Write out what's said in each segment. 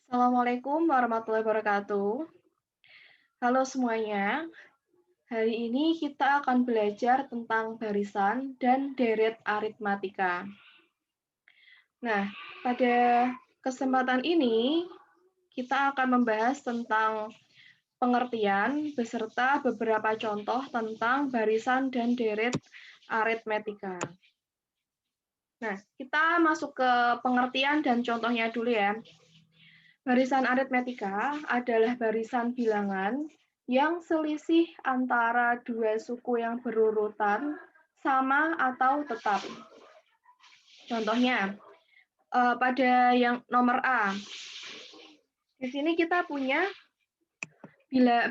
Assalamualaikum warahmatullahi wabarakatuh. Halo semuanya, hari ini kita akan belajar tentang barisan dan deret aritmatika. Nah, pada kesempatan ini kita akan membahas tentang pengertian beserta beberapa contoh tentang barisan dan deret aritmatika. Nah, kita masuk ke pengertian dan contohnya dulu ya. Barisan aritmatika adalah barisan bilangan yang selisih antara dua suku yang berurutan sama atau tetap. Contohnya, pada yang nomor A. Di sini kita punya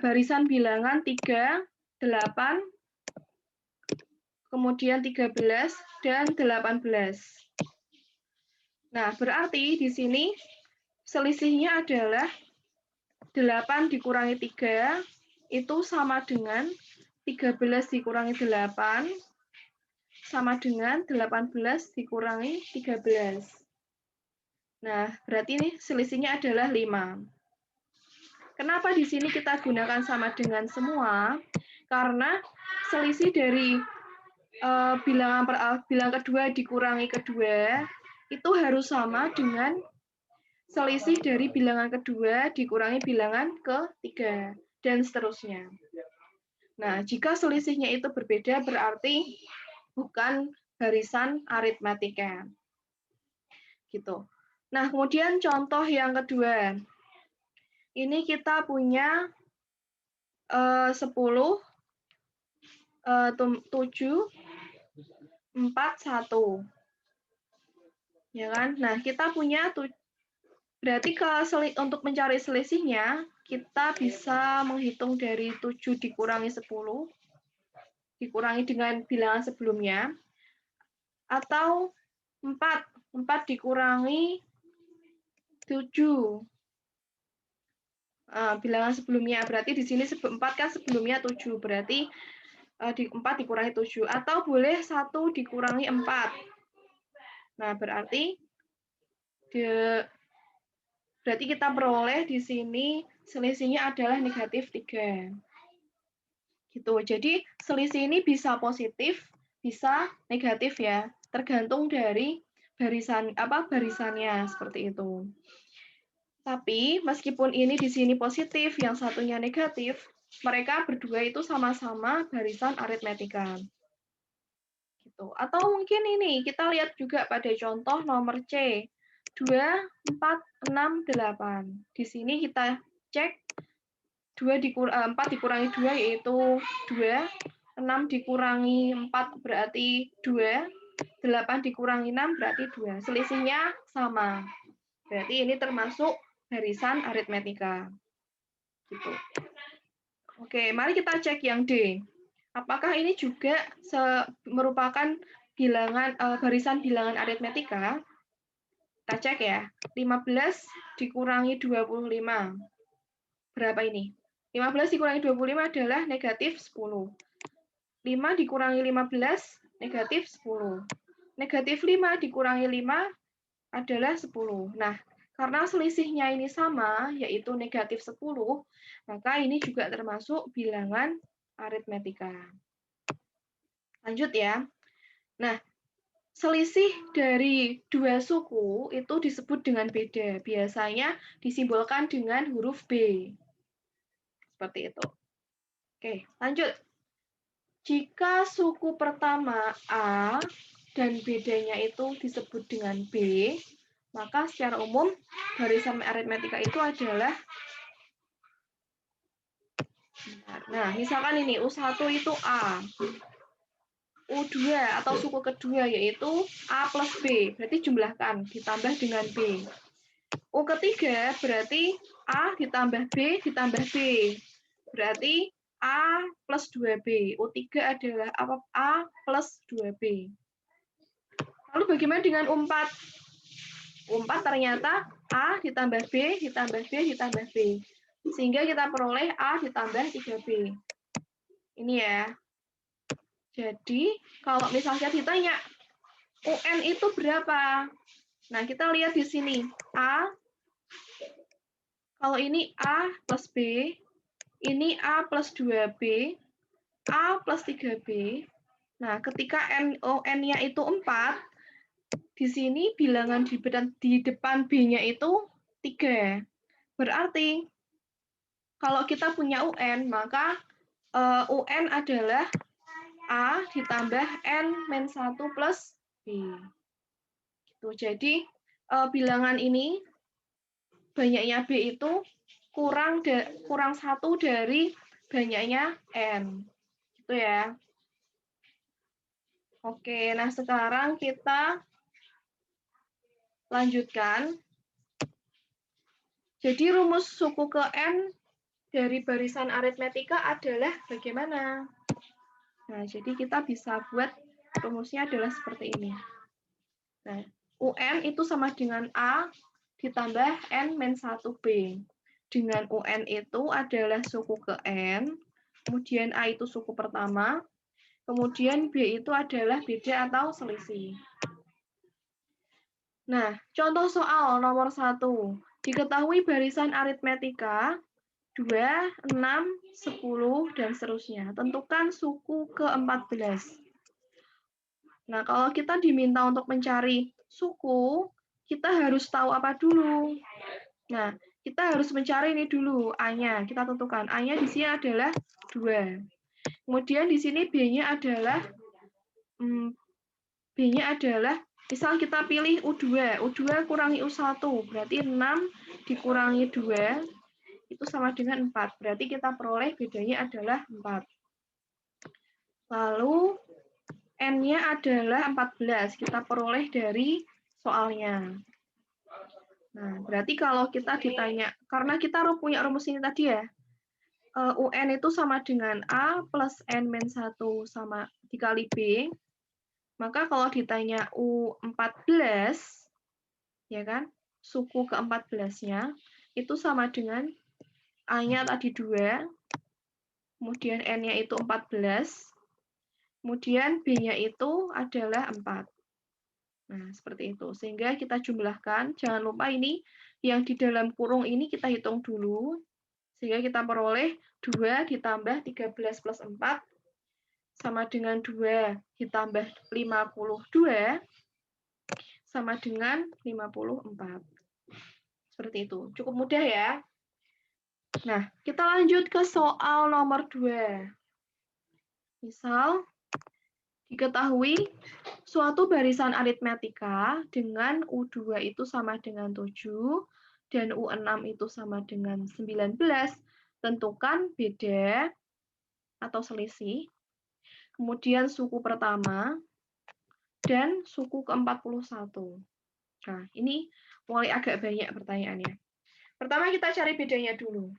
barisan bilangan 3, 8, kemudian 13, dan 18. Nah, berarti di sini selisihnya adalah 8 dikurangi 3 itu sama dengan 13 dikurangi 8 sama dengan 18 dikurangi 13. Nah, berarti ini selisihnya adalah 5. Kenapa di sini kita gunakan sama dengan semua? Karena selisih dari bilangan kedua dikurangi kedua itu harus sama dengan selisih dari bilangan kedua dikurangi bilangan ketiga, dan seterusnya. Nah, jika selisihnya itu berbeda, berarti bukan barisan aritmatika. Gitu. Nah, kemudian contoh yang kedua. Ini kita punya 10, 7, 4, 1. Ya kan? Nah, kita punya berarti untuk mencari selisihnya, kita bisa menghitung dari 7 dikurangi 10, dikurangi dengan bilangan sebelumnya, atau 4 dikurangi 7. Bilangan sebelumnya, berarti di sini 4 kan sebelumnya 7, berarti 4 dikurangi 7, atau boleh 1 dikurangi 4. Nah, berarti kita peroleh di sini selisihnya adalah negatif 3. Gitu. Jadi selisih ini bisa positif, bisa negatif ya, tergantung dari barisannya seperti itu. Tapi meskipun ini di sini positif, yang satunya negatif, mereka berdua itu sama-sama barisan aritmatika. Gitu. Atau mungkin ini kita lihat juga pada contoh nomor C. 2, 4, 6, 8. Di sini kita cek 4 dikurangi 2 yaitu 2, 6 dikurangi 4 berarti 2, 8 dikurangi 6 berarti 2. Selisihnya sama. Berarti ini termasuk barisan aritmatika. Gitu. Oke, mari kita cek yang D. Apakah ini juga merupakan barisan bilangan aritmatika? Kita cek ya. 15 dikurangi 25. Berapa ini? 15 dikurangi 25 adalah negatif 10. 5 dikurangi 15, negatif 10. Negatif 5 dikurangi 5 adalah 10. Nah, karena selisihnya ini sama, yaitu negatif 10, maka ini juga termasuk bilangan aritmatika. Lanjut ya. Nah, selisih dari dua suku itu disebut dengan beda. Biasanya disimbolkan dengan huruf B. Seperti itu. Oke, lanjut. Jika suku pertama A dan bedanya itu disebut dengan B, maka secara umum barisan aritmatika itu adalah, nah misalkan ini U1 itu A, U2 atau suku kedua yaitu A plus B, berarti jumlahkan, ditambah dengan B. U ketiga berarti A ditambah B ditambah B, berarti A plus 2B. U3 adalah A plus 2B. Lalu bagaimana dengan U4? U4 ternyata A ditambah B ditambah B ditambah B. Sehingga kita peroleh A ditambah 3B. Ini ya. Jadi, kalau misalnya ditanya, UN itu berapa? Nah, kita lihat di sini. A Kalau ini A plus B, ini A plus 2B, A plus 3B. Nah, ketika N-nya itu 4, di sini bilangan di depan B-nya itu 3. Berarti, kalau kita punya UN, maka UN adalah A ditambah N-1 plus B. Gitu. Jadi, bilangan ini, banyaknya B itu kurang 1 dari banyaknya N. Gitu ya. Oke, nah sekarang kita lanjutkan. Jadi rumus suku ke N dari barisan aritmetika adalah bagaimana? Nah, jadi kita bisa buat rumusnya adalah seperti ini. Nah, UN itu sama dengan A ditambah N-1B. Dengan UN itu adalah suku ke N, kemudian A itu suku pertama, kemudian B itu adalah beda atau selisih. Nah, contoh soal nomor 1. Diketahui barisan aritmetika 2, 6, 10, dan seterusnya. Tentukan suku ke-14. Nah, kalau kita diminta untuk mencari suku, kita harus tahu apa dulu? Nah, kita harus mencari ini dulu, A-nya. Kita tentukan. A-nya di sini adalah 2. Kemudian di sini B-nya adalah misal kita pilih U2. U2 kurangi U1, berarti 6 dikurangi 2, itu sama dengan 4. Berarti kita peroleh bedanya adalah 4. Lalu N-nya adalah 14. Kita peroleh dari soalnya. Nah, berarti kalau kita ditanya, karena kita punya rumus ini tadi ya, UN itu sama dengan A plus N-1 sama dikali B, maka kalau ditanya U14, ya kan, suku ke-14-nya, itu sama dengan A-nya tadi 2, kemudian N-nya itu 14, kemudian B-nya itu adalah 4. Nah, seperti itu. Sehingga kita jumlahkan, jangan lupa ini yang di dalam kurung ini kita hitung dulu, sehingga kita peroleh 2 ditambah 13 plus 4, sama dengan 2 ditambah 52, sama dengan 54. Seperti itu. Cukup mudah ya. Nah, kita lanjut ke soal nomor 2. Misal, diketahui suatu barisan aritmetika dengan U2 itu sama dengan 7 dan U6 itu sama dengan 19, tentukan beda atau selisih, kemudian suku pertama, dan suku ke-41. Nah, ini mulai agak banyak pertanyaannya. Pertama kita cari bedanya dulu.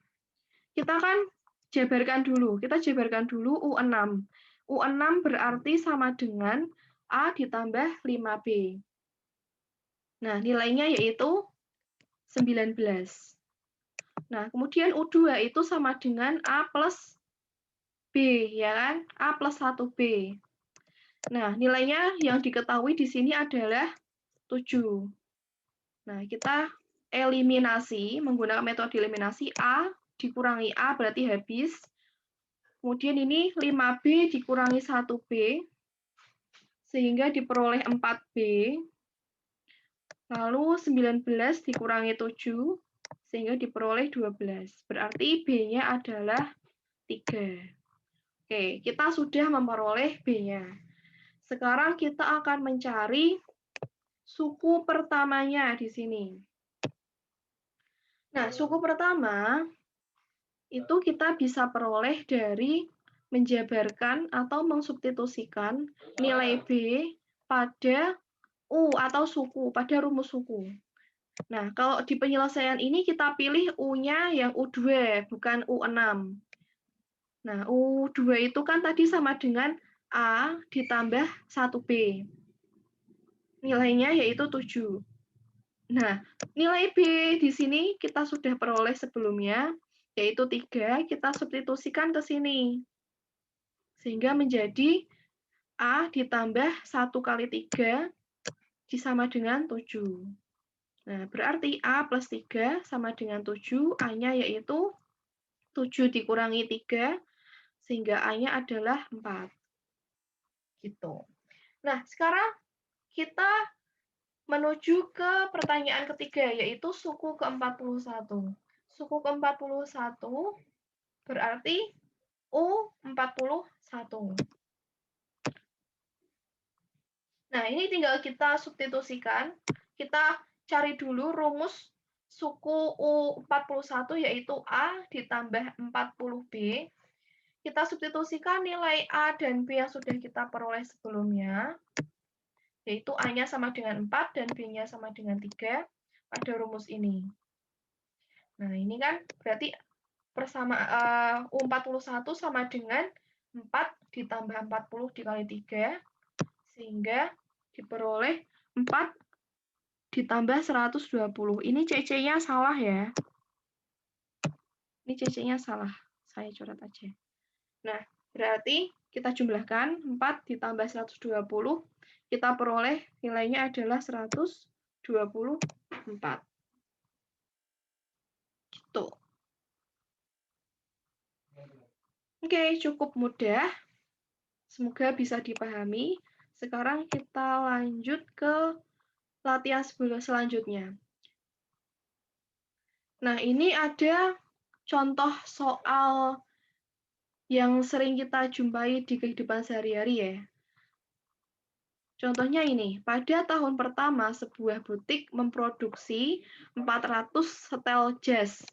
Kita kan jabarkan dulu. Kita jabarkan dulu U6. U6 berarti sama dengan A ditambah 5B. Nah, nilainya yaitu 19. Nah, kemudian U2 itu sama dengan A plus B, ya kan? A plus 1B. Nah, nilainya yang diketahui di sini adalah 7. Nah, kita eliminasi menggunakan metode eliminasi. A dikurangi A berarti habis. Kemudian ini 5B dikurangi 1B, sehingga diperoleh 4B. Lalu 19 dikurangi 7, sehingga diperoleh 12. Berarti B-nya adalah 3. Oke, kita sudah memperoleh B-nya. Sekarang kita akan mencari suku pertamanya di sini. Nah, suku pertama itu kita bisa peroleh dari menjabarkan atau mensubstitusikan nilai B pada U atau suku, pada rumus suku. Nah, kalau di penyelesaian ini kita pilih U-nya yang U2, bukan U6. Nah, U2 itu kan tadi sama dengan A ditambah 1B. Nilainya yaitu 7. Nah, nilai B di sini kita sudah peroleh sebelumnya, yaitu 3, kita substitusikan ke sini. Sehingga menjadi A ditambah 1 kali 3 disama dengan 7. Nah, berarti A plus 3 sama dengan 7, A-nya yaitu 7 dikurangi 3, sehingga A-nya adalah 4. Gitu. Nah, sekarang kita menuju ke pertanyaan ketiga, yaitu suku ke-41. Suku ke-41 berarti U41. Nah, ini tinggal kita substitusikan. Kita cari dulu rumus suku U41, yaitu A ditambah 40B. Kita substitusikan nilai A dan B yang sudah kita peroleh sebelumnya, yaitu A-nya sama dengan 4 dan B-nya sama dengan 3 pada rumus ini. Nah, ini kan berarti U41 sama dengan 4 ditambah 40 dikali 3, sehingga diperoleh 4 ditambah 120. Ini CC-nya salah ya. Ini CC-nya salah. Saya coret aja. Nah, berarti kita jumlahkan 4 ditambah 120. Kita peroleh nilainya adalah 124. Gitu. Oke, cukup mudah. Semoga bisa dipahami. Sekarang kita lanjut ke latihan selanjutnya. Nah, ini ada contoh soal yang sering kita jumpai di kehidupan sehari-hari ya. Contohnya ini, pada tahun pertama sebuah butik memproduksi 400 setel jas.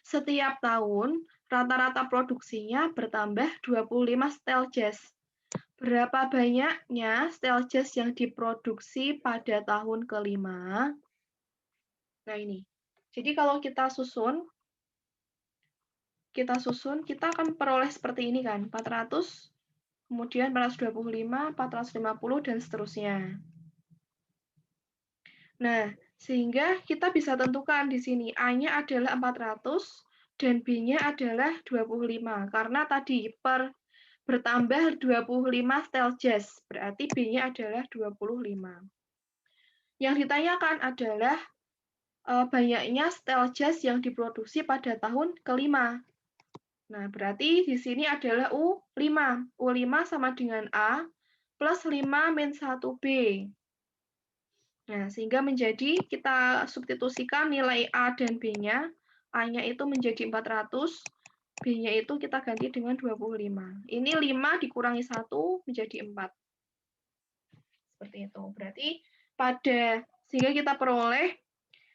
Setiap tahun, rata-rata produksinya bertambah 25 setel jas. Berapa banyaknya setel jas yang diproduksi pada tahun kelima? Nah ini, jadi kalau kita susun, kita akan peroleh seperti ini kan, 400, kemudian 425, 450, dan seterusnya. Nah, sehingga kita bisa tentukan di sini A-nya adalah 400 dan B-nya adalah 25. Karena tadi bertambah 25 setel jas, berarti B-nya adalah 25. Yang ditanyakan adalah banyaknya setel jas yang diproduksi pada tahun kelima. Nah, berarti di sini adalah U5. U5 sama dengan A plus 5 min 1B. Nah, sehingga menjadi kita substitusikan nilai A dan B-nya. A-nya itu menjadi 400, B-nya itu kita ganti dengan 25. Ini 5 dikurangi 1 menjadi 4. Seperti itu. Berarti sehingga kita peroleh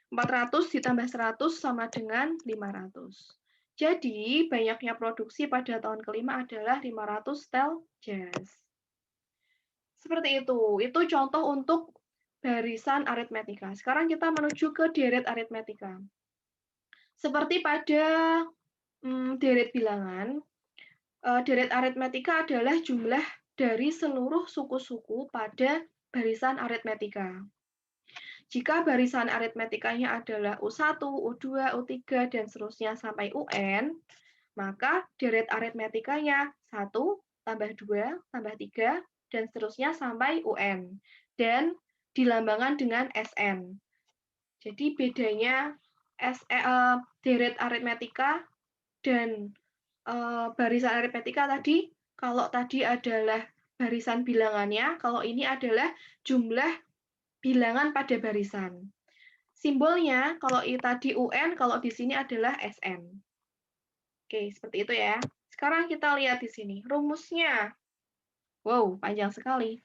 400 ditambah 100 sama dengan 500. Jadi, banyaknya produksi pada tahun kelima adalah 500 setel jas. Seperti itu. Itu contoh untuk barisan aritmetika. Sekarang kita menuju ke deret aritmetika. Seperti pada deret bilangan, deret aritmetika adalah jumlah dari seluruh suku-suku pada barisan aritmetika. Jika barisan aritmetikanya adalah U1, U2, U3, dan seterusnya sampai UN, maka deret aritmetikanya 1, tambah 2, tambah 3, dan seterusnya sampai UN. Dan dilambangkan dengan SN. Jadi bedanya deret aritmetika dan barisan aritmetika tadi, kalau tadi adalah barisan bilangannya, kalau ini adalah jumlah bilangan pada barisan. Simbolnya, kalau tadi UN, kalau di sini adalah SN. Oke, seperti itu ya. Sekarang kita lihat di sini. Rumusnya. Wow, panjang sekali.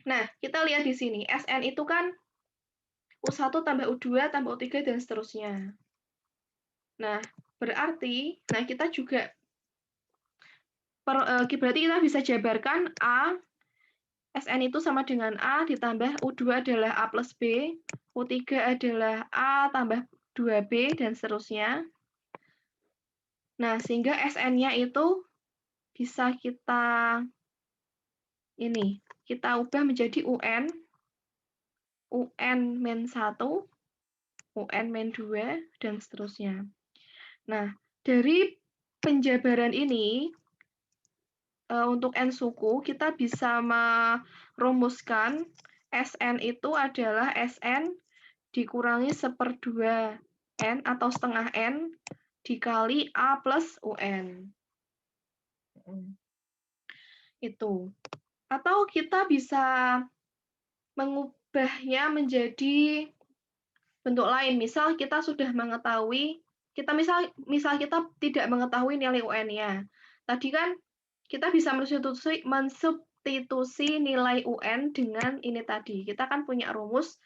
Nah, kita lihat di sini. SN itu kan U1 tambah U2 tambah U3 dan seterusnya. Nah, berarti, kita juga, berarti kita bisa jabarkan A, SN itu sama dengan A ditambah U2 adalah A plus B, U3 adalah A tambah 2B, dan seterusnya. Nah, sehingga SN-nya itu bisa kita ubah menjadi UN, UN min 1, UN min 2, dan seterusnya. Nah, dari penjabaran ini, untuk N suku, kita bisa merumuskan Sn itu adalah Sn dikurangi 1/2 N atau setengah N dikali A plus UN. Itu. Atau kita bisa mengubahnya menjadi bentuk lain. Misal kita sudah mengetahui, misal kita tidak mengetahui nilai UN-nya. Tadi kan kita bisa mensubstitusi nilai UN dengan ini tadi. Kita kan punya rumus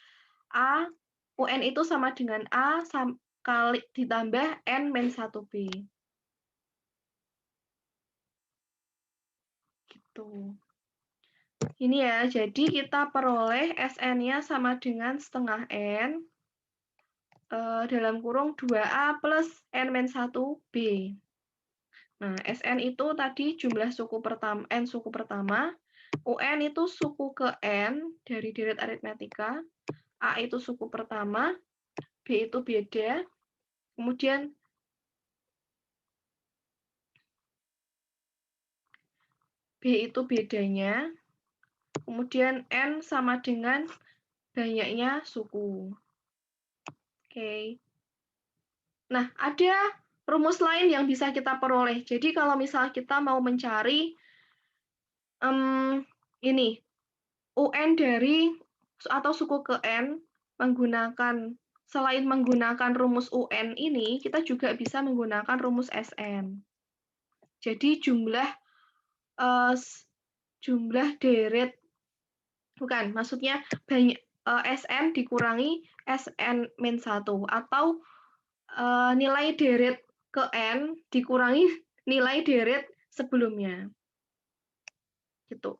A, UN itu sama dengan A kali ditambah N-1B. Gitu. Ini ya, jadi kita peroleh Sn-nya sama dengan setengah N dalam kurung 2A plus N-1B. Nah, Sn itu tadi jumlah suku pertama, N suku pertama, UN itu suku ke N dari deret aritmetika, A itu suku pertama, B itu beda, kemudian B itu bedanya, kemudian N sama dengan banyaknya suku. Oke. Nah, ada rumus lain yang bisa kita peroleh. Jadi kalau misal kita mau mencari ini UN dari atau suku ke N selain menggunakan rumus UN ini, kita juga bisa menggunakan rumus SN. Jadi jumlah deret, bukan, maksudnya banyak Sn dikurangi Sn-1 atau nilai deret ke N dikurangi nilai deret sebelumnya. Gitu.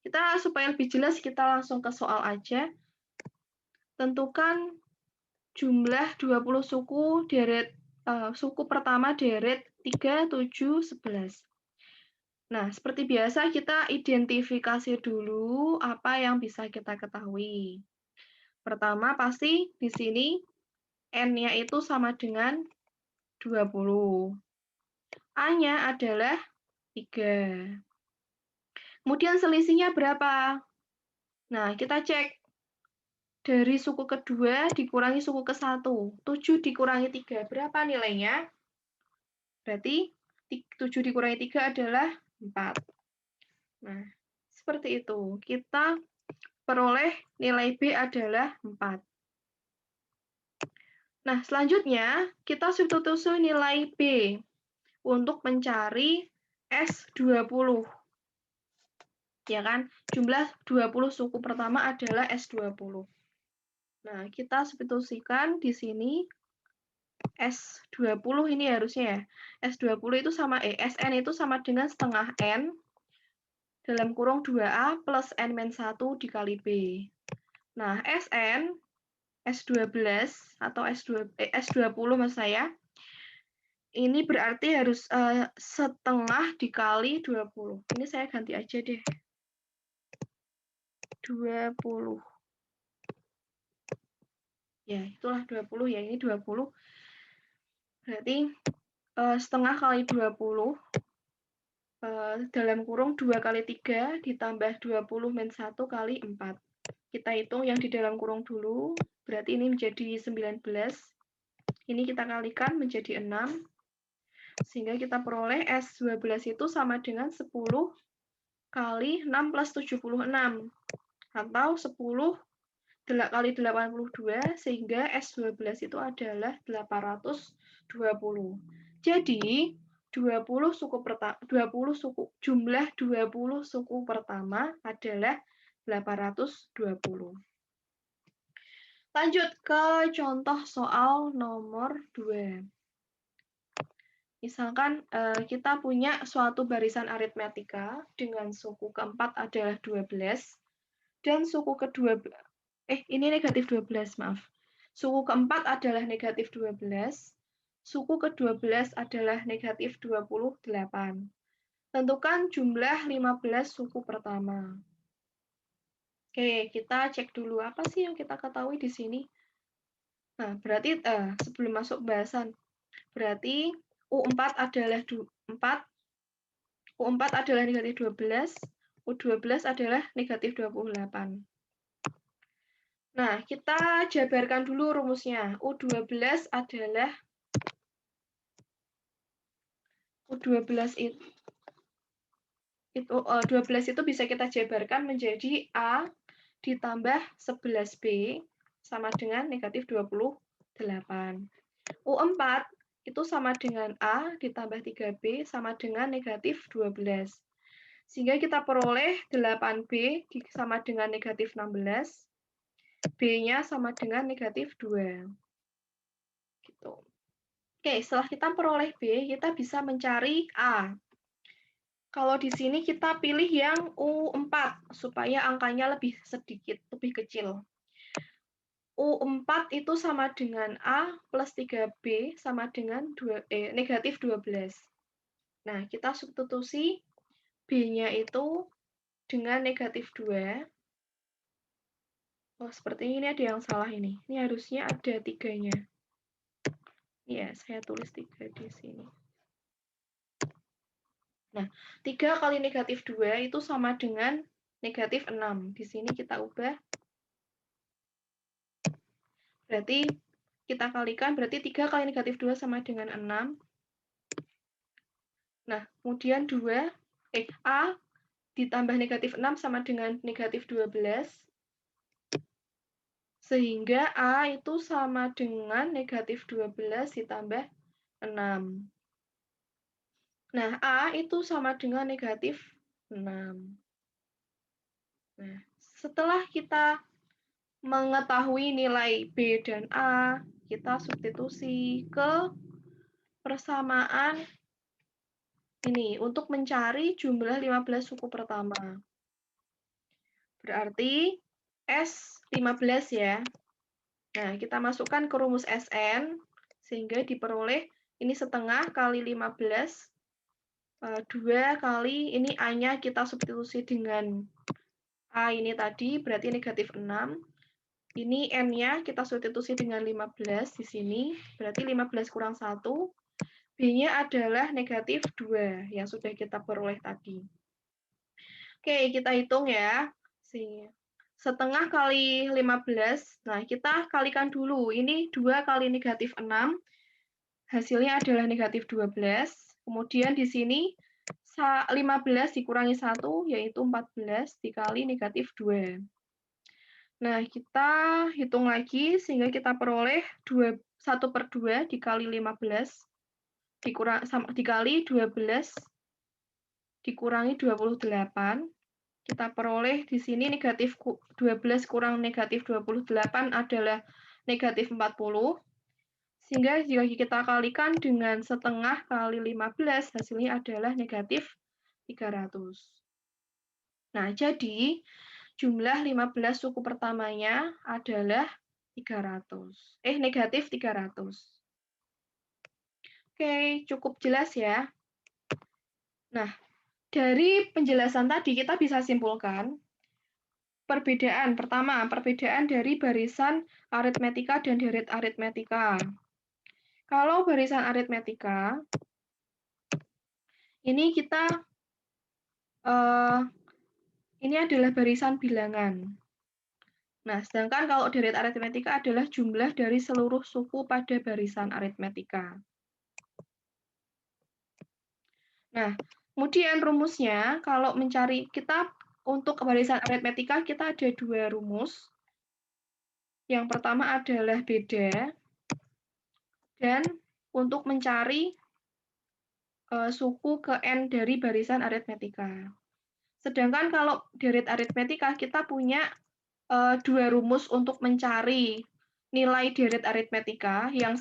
Kita supaya lebih jelas kita langsung ke soal aja. Tentukan jumlah 20 suku deret suku pertama deret 3, 7, 11. Nah, seperti biasa kita identifikasi dulu apa yang bisa kita ketahui. Pertama pasti di sini N-nya itu sama dengan 20. A-nya adalah 3. Kemudian selisihnya berapa? Nah, kita cek. Dari suku kedua dikurangi suku ke-1. 7 dikurangi 3. Berapa nilainya? Berarti 7 dikurangi 3 adalah 4. Nah, seperti itu. Kita peroleh nilai B adalah 4. Nah, selanjutnya kita substitusi nilai B untuk mencari S20. Ya kan? Jumlah 20 suku pertama adalah S20. Nah, kita substitusikan di sini S20 ini harusnya ya. S20 itu sama Sn itu sama dengan setengah N dalam kurung 2A plus N-1 dikali B. Nah, Sn S12 atau S20 maksud saya, ini berarti harus setengah dikali 20. Ini saya ganti aja deh. 20. Ya, itulah 20 ya, ini 20. Berarti setengah kali 20 dalam kurung 2 kali 3 ditambah 20 min 1 kali 4. Kita hitung yang di dalam kurung dulu, berarti ini menjadi 19. Ini kita kalikan menjadi 6. Sehingga kita peroleh S12 itu sama dengan 10 kali 6 plus 76. Atau 10 kali 82, sehingga S12 itu adalah 820. Jadi, jumlah 20 suku pertama adalah 820. Lanjut ke contoh soal nomor 2. Misalkan kita punya suatu barisan aritmetika dengan suku keempat adalah 12 dan suku kedua ini negatif 12, maaf. Suku keempat adalah negatif 12. Suku ke-12 adalah negatif 28. Tentukan jumlah 15 suku pertama. Oke, kita cek dulu apa sih yang kita ketahui di sini. Nah, berarti sebelum masuk bahasan, berarti U4 adalah 4, U4 adalah negatif 12, U12 adalah negatif 28. Nah, kita jabarkan dulu rumusnya. U12 adalah U12 12 itu bisa kita jabarkan menjadi A ditambah 11B sama dengan negatif 28. U4 itu sama dengan A ditambah 3B sama dengan negatif 12. Sehingga kita peroleh 8B sama dengan negatif 16, B-nya sama dengan negatif 2. Gitu. Oke, setelah kita peroleh B, kita bisa mencari A. Kalau di sini kita pilih yang U4 supaya angkanya lebih sedikit, lebih kecil. U4 itu sama dengan A plus 3B sama dengan negatif 12. Nah, kita substitusi B-nya itu dengan negatif 2. Oh, sepertinya ini ada yang salah ini. Ini harusnya ada 3-nya. Ya, saya tulis 3 di sini. Nah, 3 kali negatif 2 itu sama dengan negatif 6. Di sini kita ubah. Berarti kita kalikan, berarti 3 kali negatif 2 sama dengan 6. Nah, kemudian A ditambah negatif 6 sama dengan negatif 12. Sehingga A itu sama dengan negatif 12 ditambah 6. Nah, A itu sama dengan negatif 6. Nah, setelah kita mengetahui nilai B dan A, kita substitusi ke persamaan ini untuk mencari jumlah 15 suku pertama. Berarti S15 ya. Nah, kita masukkan ke rumus Sn, sehingga diperoleh ini setengah kali 15, 2 kali, ini A-nya kita substitusi dengan A ini tadi, berarti negatif 6. Ini N-nya kita substitusi dengan 15 di sini, berarti 15 kurang 1. B-nya adalah negatif 2, yang sudah kita peroleh tadi. Oke, kita hitung ya. Setengah kali 15, nah kita kalikan dulu. Ini 2 kali negatif 6, hasilnya adalah negatif 12. Kemudian di sini 15 dikurangi 1, yaitu 14, dikali negatif 2. Nah, kita hitung lagi, sehingga kita peroleh 1/2 dikali 15, dikali 12, dikurangi 28. Kita peroleh di sini negatif 12 kurang negatif 28 adalah negatif 40. Sehingga jika kita kalikan dengan setengah kali 15, hasilnya adalah negatif 300. Nah, jadi jumlah 15 suku pertamanya adalah 300. Negatif 300. Oke, cukup jelas ya. Nah, dari penjelasan tadi kita bisa simpulkan perbedaan. Pertama, perbedaan dari barisan aritmetika dan deret aritmetika. Kalau barisan aritmetika, ini kita ini adalah barisan bilangan. Nah, sedangkan kalau deret aritmetika adalah jumlah dari seluruh suku pada barisan aritmetika. Nah, kemudian rumusnya, kalau mencari kita untuk barisan aritmetika, kita ada 2 rumus. Yang pertama adalah beda, dan untuk mencari suku ke N dari barisan aritmetika. Sedangkan kalau deret aritmetika, kita punya 2 rumus untuk mencari nilai deret aritmetika. Yang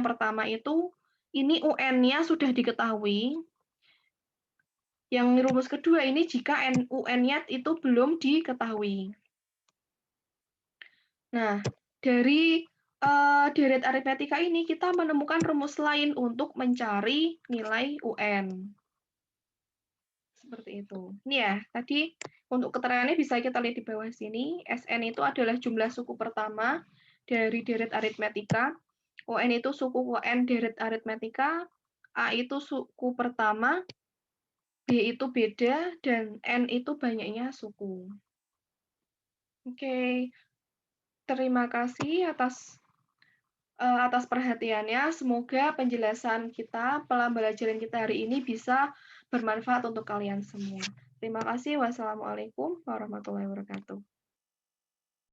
pertama itu, ini UN-nya sudah diketahui. Yang rumus kedua ini jika UN-nya itu belum diketahui. Nah, dari deret aritmetika ini kita menemukan rumus lain untuk mencari nilai UN. Seperti itu. Ini ya, tadi untuk keterangannya bisa kita lihat di bawah sini. SN itu adalah jumlah suku pertama dari deret aritmetika. UN itu suku UN deret aritmetika. A itu suku pertama. B itu beda. Dan N itu banyaknya suku. Oke. Terima kasih atas perhatiannya. Semoga penjelasan kita, pembelajaran kita hari ini bisa bermanfaat untuk kalian semua. Terima kasih. Wassalamualaikum warahmatullahi wabarakatuh.